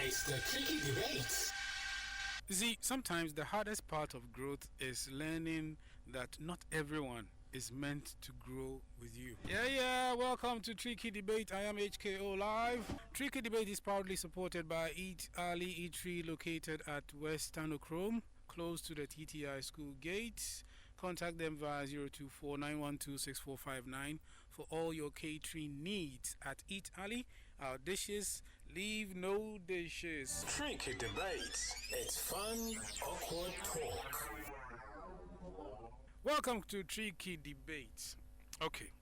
It's the tricky debate. See, sometimes the hardest part of growth is learning that not everyone is meant to grow with you. Yeah, welcome to Tricky Debate. I am HKO Live. Tricky Debate is proudly supported by Eat Ali Eatery located at West Tanochrome, close to the TTI school gate. Contact them via 024-912-6459 for all your catering needs at Eat Ali. Our dishes leave no dishes. Tricky debate. It's fun, awkward talk. Welcome to Tricky Debate. Okay,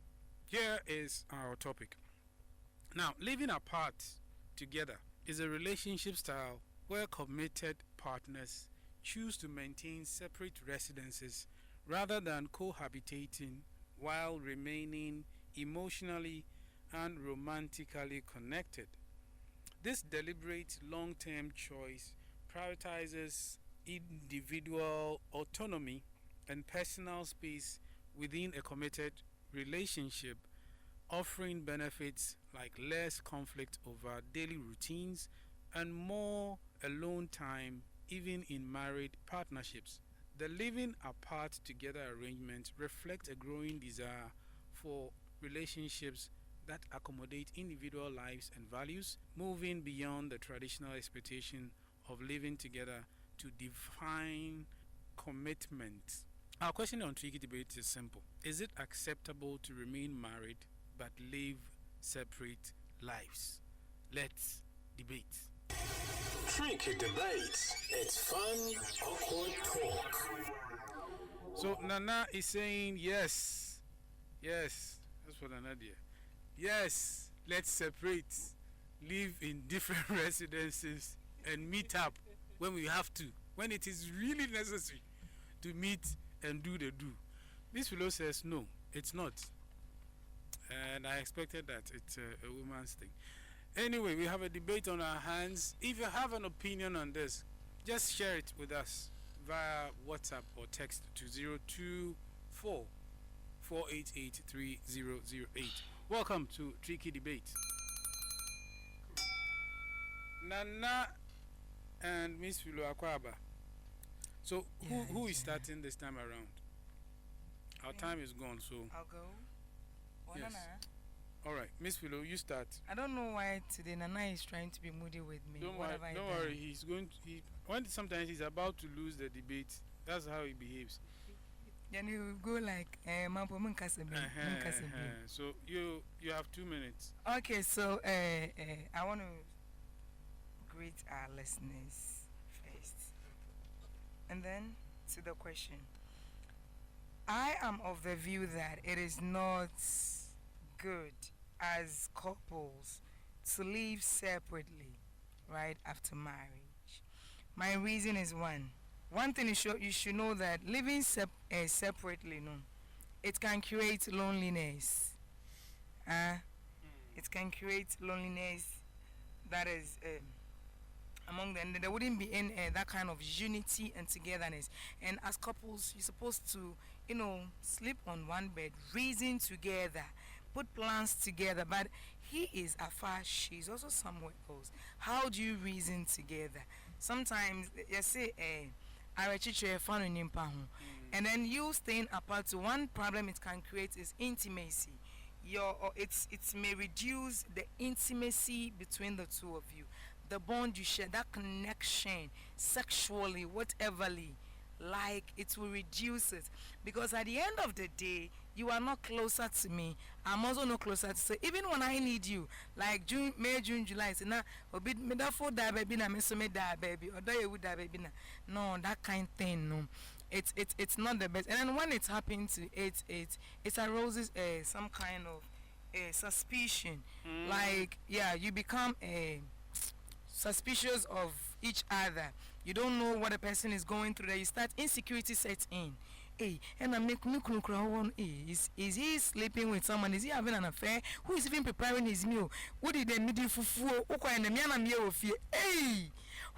here is our topic. Now, living apart together is a relationship style where committed partners choose to maintain separate residences rather than cohabitating while remaining emotionally and romantically connected. This deliberate long-term choice prioritizes individual autonomy and personal space within a committed relationship, offering benefits like less conflict over daily routines and more alone time even in married partnerships. The living apart together arrangement reflects a growing desire for relationships that accommodate individual lives and values, moving beyond the traditional expectation of living together to define commitment. Our question on Tricky Debate is simple. Is it acceptable to remain married but live separate lives? Let's debate. Tricky debate. It's fun, awkward talk. So Nana is saying yes. Yes. That's what Nana did. Yes. Let's separate. Live in different residences and meet up when we have to. When it is really necessary to meet and do the do. This fellow says no, it's not. And I expected that. It's a woman's thing. Anyway, we have a debate on our hands. If you have an opinion on this, just share it with us via WhatsApp or text to 024-488-3008. Welcome to Tricky Debate. Nana and Miss Philo Akwaba. So who is starting this time around? Our time is gone, so I'll go. Yes. Nana. All right, Miss Philo, you start. I don't know why today Nana is trying to be moody with me. Don't worry. He's going to. When sometimes he's about to lose the debate, that's how he behaves. Then he will go like, So you have 2 minutes. Okay, so I want to greet our listeners first, and then to the question. I am of the view that it is not good as couples to live separately right after marriage. My reason is one thing is you should know that living separately, it can create loneliness. It can create loneliness that is among them. There wouldn't be any that kind of unity and togetherness. And as couples, you're supposed to, sleep on one bed, reason together, put plans together. But he is afar, she's also somewhere else. How do you reason together? Sometimes you say, and then you staying apart. So one problem it can create is intimacy. It may reduce the intimacy between the two of you, the bond you share, that connection sexually, whateverly, like it will reduce it, because at the end of the day you are not closer to me, I'm also not closer to. So even when I need you, like May, June, July, say now baby na me so me da baby or you would da baby na. No, that kind thing, no. It's not the best. And then when it happens to it arouses some kind of suspicion. Like you become suspicious of each other. You don't know what a person is going through. There you start insecurity sets in. And I make me is he sleeping with someone? Is he having an affair? Who is even preparing his meal? What did they need fufu?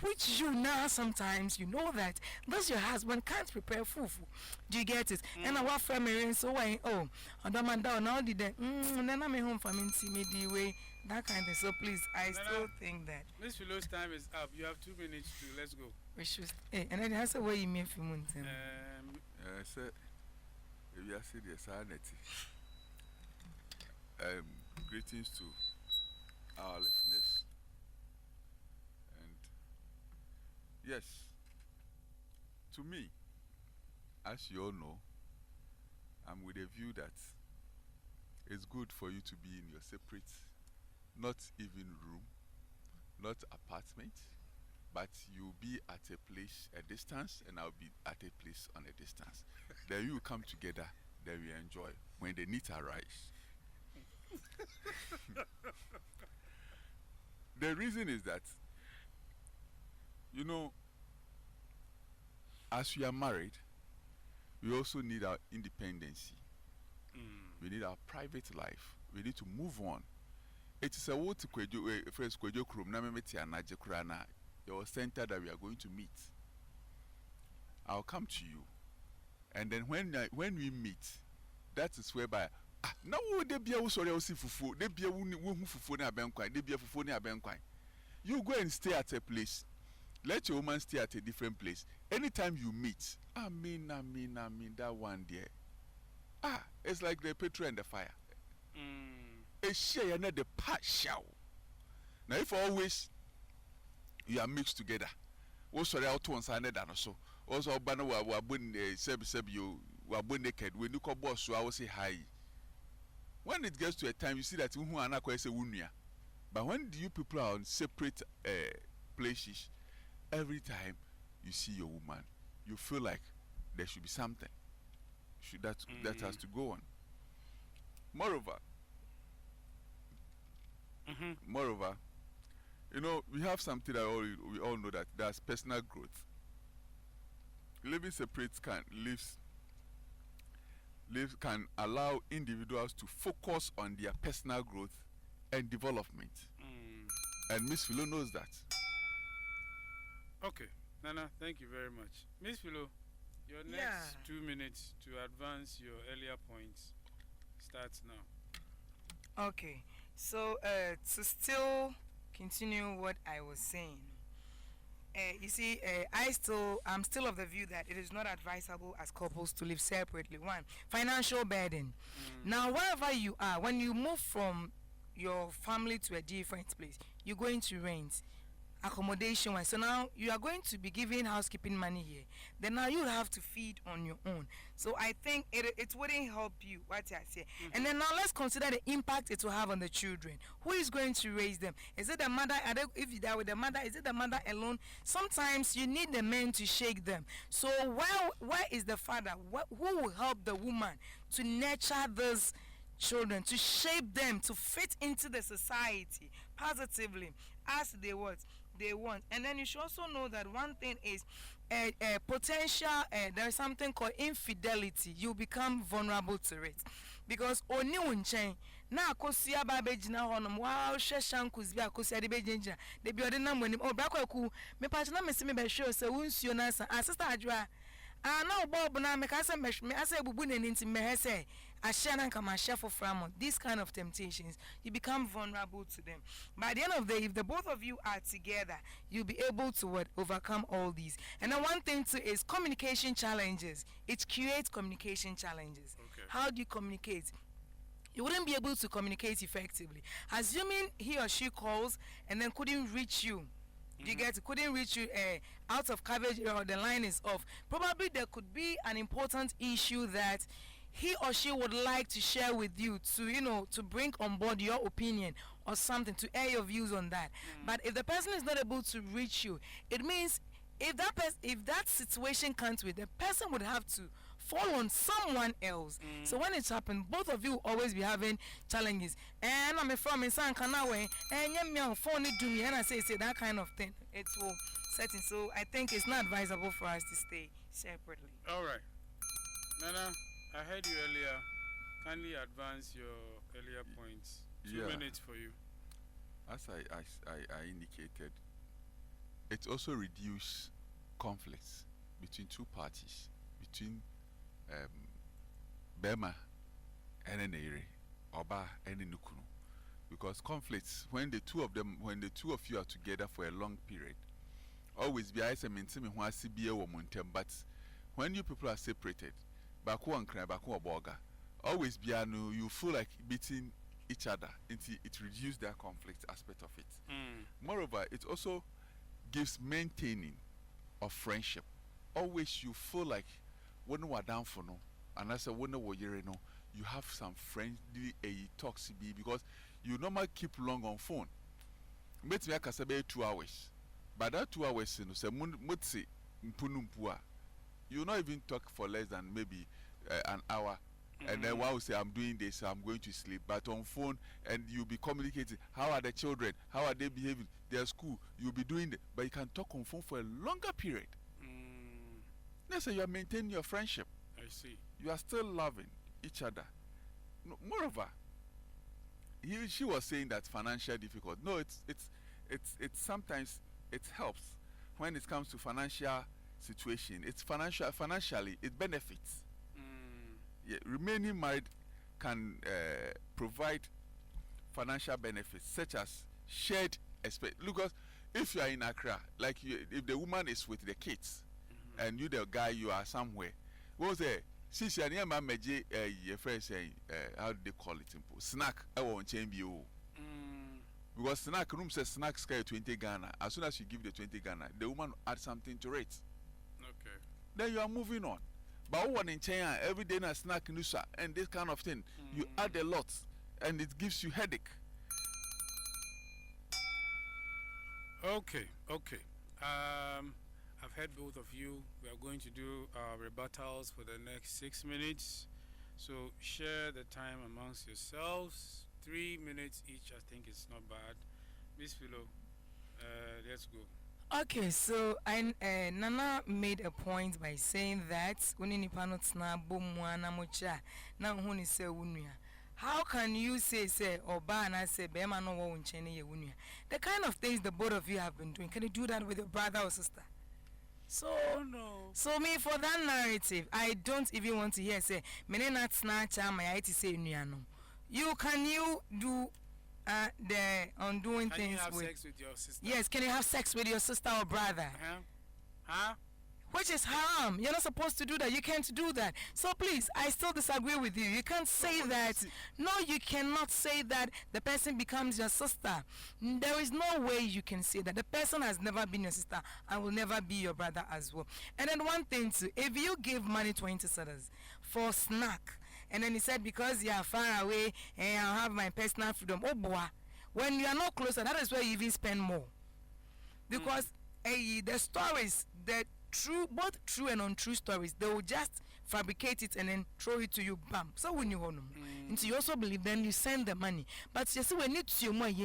Which you now sometimes you know that that's your husband can't prepare fufu. Do you get it? And our family so why I don't mind now did then I'm home for me the way that kind of thing. So please, I still think that Miss Philo's time is up. You have 2 minutes to let's go. we should. And then has a way you mean for mountain. Sir, if you are seeing the sanity, greetings to our listeners. And yes, to me, as you all know, I'm with a view that it's good for you to be in your separate, not even room, not apartment, but you'll be at a place a distance, and I'll be at a place on a distance. Then you come together, then we enjoy when the need arise. The reason is that, you know, as we are married, we also need our independence. We need our private life. We need to move on. It is a word to first Kwejo Krum na memeti anaje kurana your center that we are going to meet. I'll come to you, and then when we meet, that is whereby now they be a sorry fufu, they be a fufu na benkwai, they be a fufu na benkwai. You go and stay at a place. Let your woman stay at a different place. Anytime you meet, I mean, that one there. It's like the petrol and the fire. A share and the part show. Now, if always you are mixed together, also the out ones are not so. Also, Bana were born you were born naked. When you call boss, I will say hi. When it gets to a time, you see that who are not quite a wunya. But when you people are on separate places, every time you see your woman, you feel like there should be something. That has to go on. Moreover, you know, we have something that we all know, that there's personal growth. Living separate can allow individuals to focus on their personal growth and development. And Miss Philo knows that. Okay, Nana, thank you very much. Miss Philo, your next 2 minutes to advance your earlier points starts now. Okay, so to still continue what I was saying, you see, I'm still of the view that it is not advisable as couples to live separately. One, financial burden. Now, wherever you are, when you move from your family to a different place, you're going to rent, accommodation. So now you are going to be giving housekeeping money here. Then now you have to feed on your own. So I think it wouldn't help you, what I say. And then now let's consider the impact it will have on the children. Who is going to raise them? Is it the mother? If you die with the mother, is it the mother alone? Sometimes you need the men to shake them. So where is the father? Who will help the woman to nurture those children, to shape them, to fit into the society positively as they want? And then you should also know that one thing is potential, there is something called infidelity. You become vulnerable to it, because oni unchen na akosi ababe jina honom wow sheshankus bi akosi ade be jinjina de bi ode nam wani obrakwaku me pa na me se me be hwe se wonsuo na sa sister adwa na obo na me ka se me asa ebubu na ninti me hese ahia na kama ahia for framo. These kind of temptations, you become vulnerable to them. By the end of the day, if the both of you are together, you'll be able to overcome all these. And then one thing too is communication challenges. It creates communication challenges. Okay. How do you communicate? You wouldn't be able to communicate effectively, assuming he or she calls and then couldn't reach you. You get, couldn't reach you out of coverage, or the line is off. Probably there could be an important issue that he or she would like to share with you, to bring on board your opinion or something, to air your views on that. But if the person is not able to reach you, it means if that situation comes with, the person would have to fall on someone else. So when it's happened, both of you will always be having challenges. And I'm from Insan Kanawe, and you phone it to me, and I say that kind of thing. It will set in. So I think it's not advisable for us to stay separately. All right, Nana, I heard you earlier. Kindly advance your earlier points. 2 minutes for you. As I indicated, it also reduces conflicts between two parties, between Bema and Nere, Oba and Nukunu. because conflicts, when the two of you are together for a long period, always be I say maintain who see be a woman, but when you people are separated, baku and cry, baku or boga, always be you feel like beating each other until it reduces their conflict aspect of it. Moreover, it also gives maintaining of friendship. Always you feel like when we are down for no, and I say when we are no, you have some friendly talks because you normally keep long on phone. Maybe I can say 2 hours, but that 2 hours, you know, say mutsi mpunumpua. You not even talk for less than maybe an hour. And then one will say, I'm doing this, I'm going to sleep. But on phone, and you'll be communicating. How are the children? How are they behaving? Their school. You'll be doing it. But you can talk on phone for a longer period. Let's say you are maintaining your friendship. I see. You are still loving each other. No, moreover, she was saying that financial difficult. No, it's sometimes it helps when it comes to financial situation. It's financially, it benefits. Yeah, remaining married can provide financial benefits such as shared expense. Because if you are in Accra, like if the woman is with the kids and you the guy you are somewhere, what was there? Since you are near my your friend saying how do they call it? Snack. I won't change you. Because snack room says snack sky 20 Ghana. As soon as you give the 20 Ghana, the woman add something to it. Okay. Then you are moving on. But one in China, every day na snack nusa and this kind of thing, you add a lot and it gives you headache. Okay. I've heard both of you. We are going to do rebuttals for the next 6 minutes. So share the time amongst yourselves. 3 minutes each, I think it's not bad. Miss Philo, let's go. Okay, so Nana made a point by saying that how can you say Oba and I say Bema no wo nchene ye wunia? The kind of things the both of you have been doing, can you do that with your brother or sister? So no. So me for that narrative, I don't even want to hear say mene not snatch my IT say nuano. You do the undoing can things you have with sex with your sister? Yes, can you have sex with your sister or brother? Huh? Which is haram. You're not supposed to do that. You can't do that. So please, I still disagree with you. You can't say that. No, you cannot say that the person becomes your sister. There is no way you can say that. The person has never been your sister and will never be your brother as well. And then one thing too, if you give money 20 cedis for snack, and then he said because you are far away and I have my personal freedom. Oh boy, when you are not closer, that is where you even spend more. Because the stories that both true and untrue stories, they will just fabricate it and then throw it to you, bam. So when you hold them, you also believe, then you send the money. But you see, when it's your money,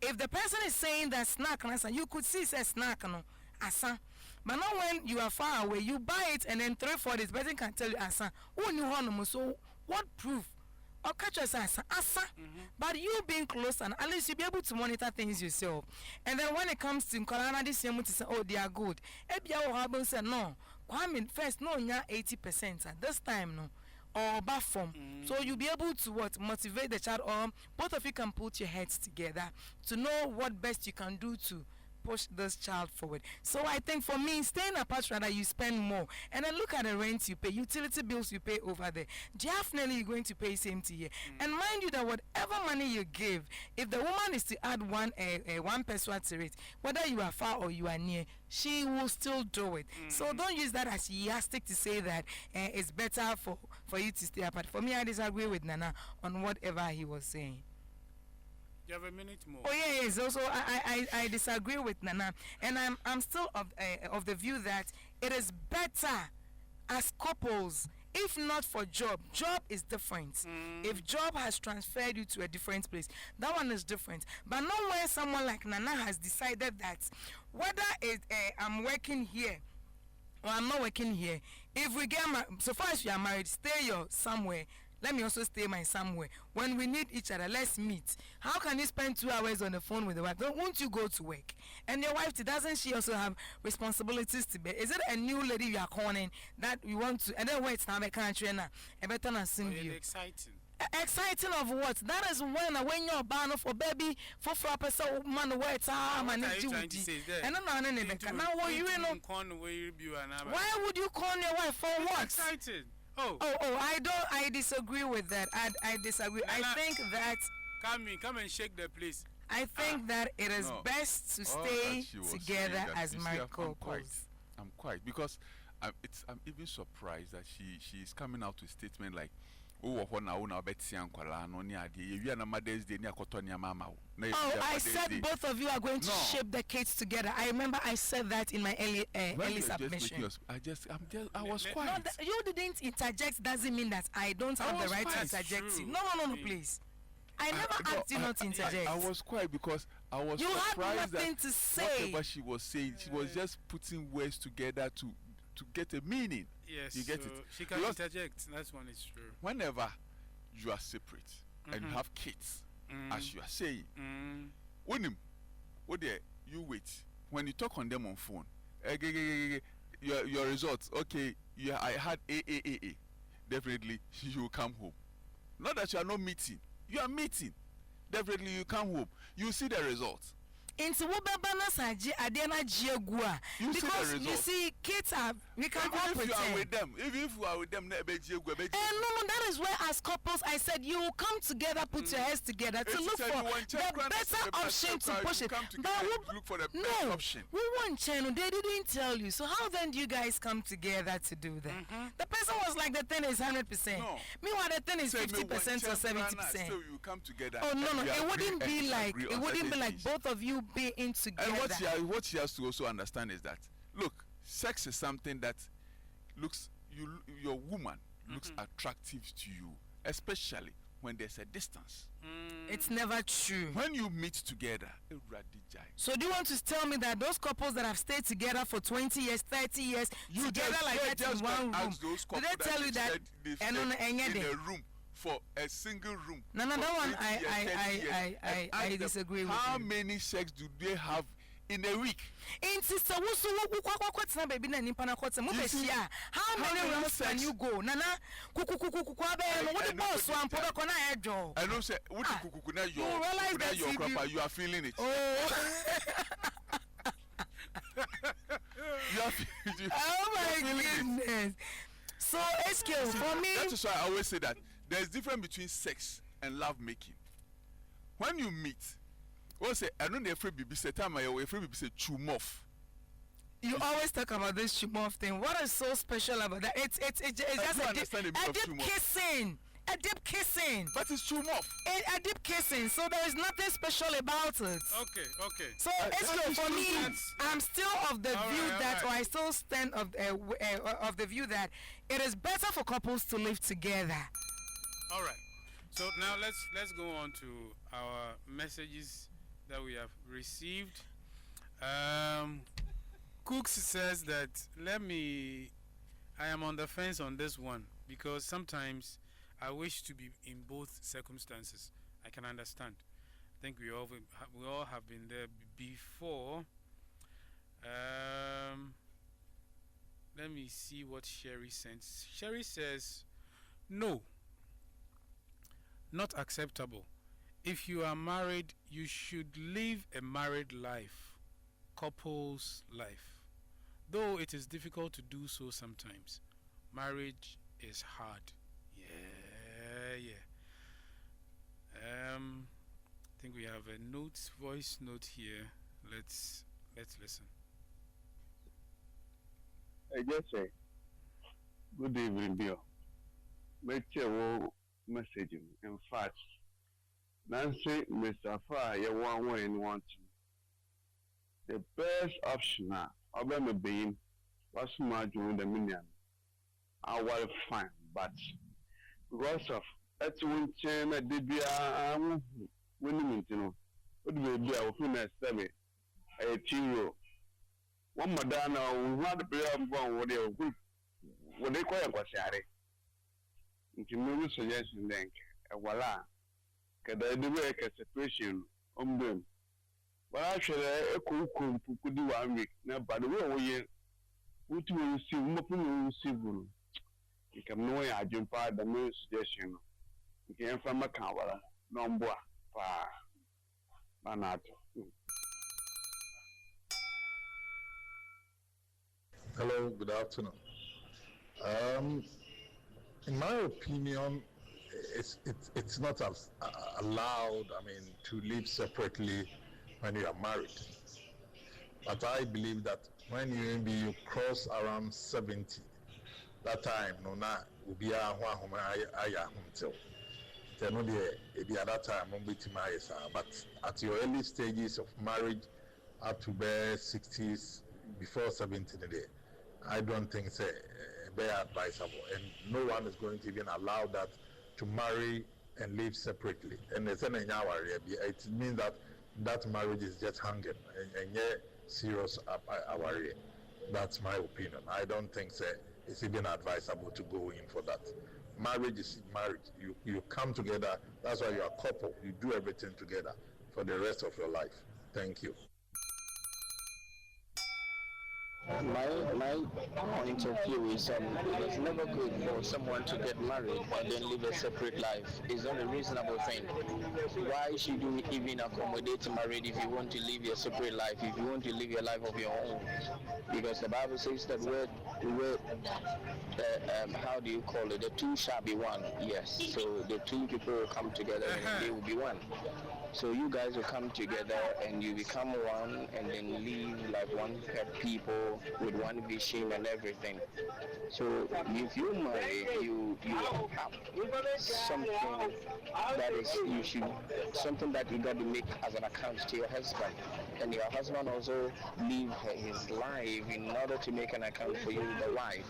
if the person is saying that snack, you could see say snack, no, asa. But not when you are far away, you buy it and then 3-4 days, person can tell you asa. When you hold them, so what proof? Or catch us asa. But you being close and at least you'll be able to monitor things yourself. And then when it comes to Kolana, this year, to say, oh, they are good. Ebia will have said, no, Kwame, first, no, 80%. At this time, no. Or back from. So you'll be able to motivate the child, or both of you can put your heads together to know what best you can do to push this child forward. So I think for me, staying apart, rather you spend more. And then look at the rent you pay, utility bills you pay over there. Definitely you're going to pay same to here. And mind you that whatever money you give, if the woman is to add one peso to it, whether you are far or you are near, she will still do it. So don't use that as yardstick to say that it's better for you to stay apart. For me, I disagree with Nana on whatever he was saying. You have a minute more. Oh yeah, yes. Also, I disagree with Nana, and I'm still of the view that it is better as couples, if not for job. Job is different. If job has transferred you to a different place, that one is different. But not when someone like Nana has decided that whether I'm working here or I'm not working here, if we get so far as you are married, stay somewhere. Let me also stay my somewhere. When we need each other, let's meet. How can you spend 2 hours on the phone with the wife? Won't you go to work? And your wife, doesn't she also have responsibilities to bear? Is it a new lady you are calling that you want to? And then wait, now I can't train her. I better not sing you. Exciting. Exciting of what? That is when you're bound for baby for a so man where it's man duty. And now what you know? Why would you call your wife for what? Excited. I disagree with that. I disagree. I think that come and shake the place. I think that it is best to stay together as married couples. I'm quite because I'm even surprised that she is coming out with a statement like, oh, I said both of you are going to shape the kids together. I remember I said that in my early submission. I was quiet. No, you didn't interject doesn't mean that I don't have the right to interject. No, please. I never asked you not to interject. I was quiet because I was surprised had nothing that to say. Whatever she was saying, she was just putting words together to get a meaning. Yes, you get it. She can interject. That's one is true. Whenever you are separate and you have kids, as you are saying, when you wait. When you talk on them on phone, your results. Okay, I had A. Definitely, you will come home. Not that you are not meeting. You are meeting. Definitely, you come home. You see the results. Into because you see kids are we can all pretend. Even if you are with them, no, that is where as couples I said you will come together, put your heads together to look for the better option to push it. But look for the best option. We want channel, they didn't tell you. So how then do you guys come together to do that? The person was like the thing is 100%. No. Meanwhile the thing is 50% or 70%. So you come together. Oh no, it wouldn't be like both of you being together. And what she has to also understand is that look, sex is something that your woman looks attractive to you, especially when there's a distance. It's never true. When you meet together, so do you want to tell me that those couples that have stayed together for 20 years, 30 years, together like that in one room, do they tell you that in a room for a single room? No, that one I disagree with. How many sex do they have in a week? How many rounds can you go? Nana, I know, say, you are feeling it. Oh my goodness. So, SQ, for me. That is why I always say that there's difference between sex and love making. When you meet, say, I don't know if baby say time I if baby say chumoff. You always talk about this chumoff thing. What is so special about that? It's just a deep kissing. A deep kissing. But it's chumoff. A deep kissing. So there is nothing special about it. Okay. So for me, I'm still of the view that, or I still stand of the view that it is better for couples to live together. All right. So now let's go on to our messages that we have received. Cooks says that I am on the fence on this one because sometimes I wish to be in both circumstances. I can understand. I think we all have been there before. Let me see what Sherry sends. Sherry says, no, not acceptable. If you are married, you should live a married life, couple's life. Though it is difficult to do so sometimes. Marriage is hard. Yeah. I think we have a voice note here. Let's listen. I just say, good evening, Bill. Make your message. In fact, Nancy, Mr. Fire, you want way and want to. The best option now, Obama being, what's my during the million. I will fine, but because of that's one chain at the winning, you know, what do we do? I will finish a tiro. One Madonna, we had a prayer bomb, what they call a quashari. Into no suggestion, then, a voila. Can I do a separation on them? But actually, a cool could do 1 week. Now, by the way, what will you see? What will you see? You can know I jump out the main suggestion. nke mfa maka wala nombo pa manato. Hello, good afternoon. In my opinion, it's not allowed, to live separately when you are married. But I believe that when you cross around 70, that time, no, na ubi aya until. Then only at that time, but at your early stages of marriage, up to bare 60s, before 70 day, I don't think it's very advisable, and no one is going to even allow that to marry and live separately. And it means that marriage is just hanging and serious aware. That's my opinion. I don't think it's even advisable to go in for that. Marriage is marriage. You come together. That's why you're a couple. You do everything together for the rest of your life. Thank you. My point of view is it's never good for someone to get married and then live a separate life. It's not a reasonable thing. Why should you even accommodate marriage if you want to live your separate life, if you want to live your life of your own? Because the Bible says that how do you call it? The two shall be one. Yes. So the two people will come together and they will be one. So you guys will come together and you become one and then live like one people with one vision and everything. So if you marry, you have something that is something that you got to make as an account to your husband, and your husband also live his life in order to make an account for you, the wife.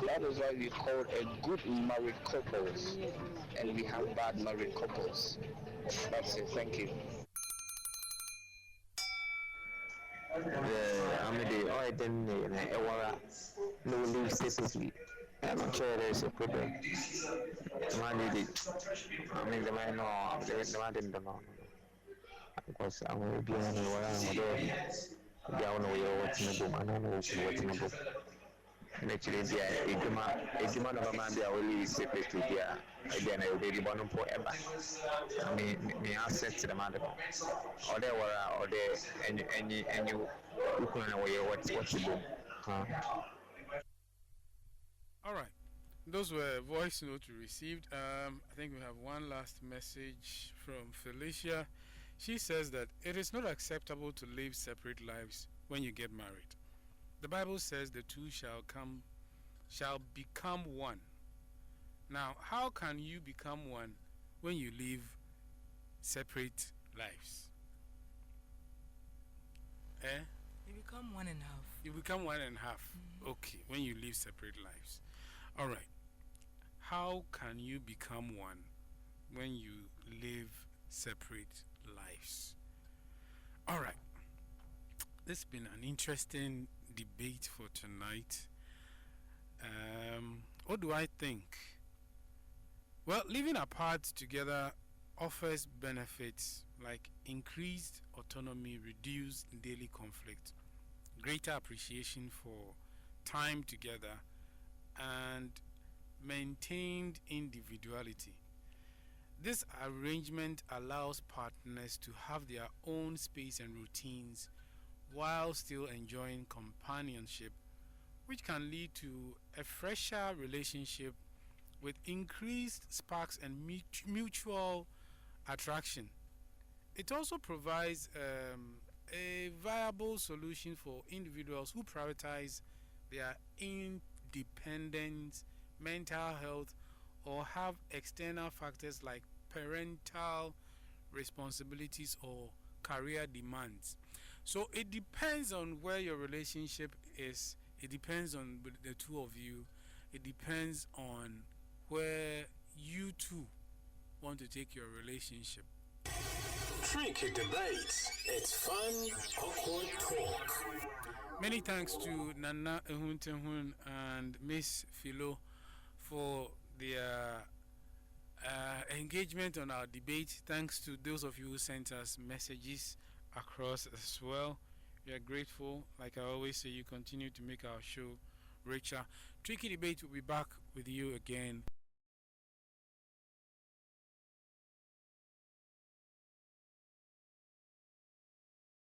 That is why we call a good married couples, and we have bad married couples. That's it. Thank you. I didn't no live separately. I'm sure there's a problem. The man did it. The man no, the man didn't know. Because I'm going to be on the way I'm there. They don't know what's in the book. I don't know what's in the book. And actually, a demand of a man, they are only separately there. Again, I will be born forever. Me access to the man. Or there were, or there, and you look away what's the book. All right. Those were voice notes we received. I think we have one last message from Felicia. She says that it is not acceptable to live separate lives when you get married. The Bible says the two shall become one. Now, how can you become one when you live separate lives? You become one and a half. You become one and a half. Okay, when you live separate lives. All right. How can you become one when you live separate lives? All right. This has been an interesting debate for tonight. What do I think? Well, living apart together offers benefits like increased autonomy, reduced daily conflict, greater appreciation for time together, and maintained individuality. This arrangement allows partners to have their own space and routines while still enjoying companionship, which can lead to a fresher relationship with increased sparks and mutual attraction. It also provides a viable solution for individuals who prioritize their independence, mental health, or have external factors like parental responsibilities or career demands. So it depends on where your relationship is. It depends on the two of you. It depends on where you two want to take your relationship. Tricky Debates. It's fun, awkward talk. Many thanks to Nana Ehuntehun and Miss Philo for their engagement on our debate. Thanks to those of you who sent us messages across as well. We are grateful. Like I always say, you continue to make our show richer. Tricky Debate will be back with you again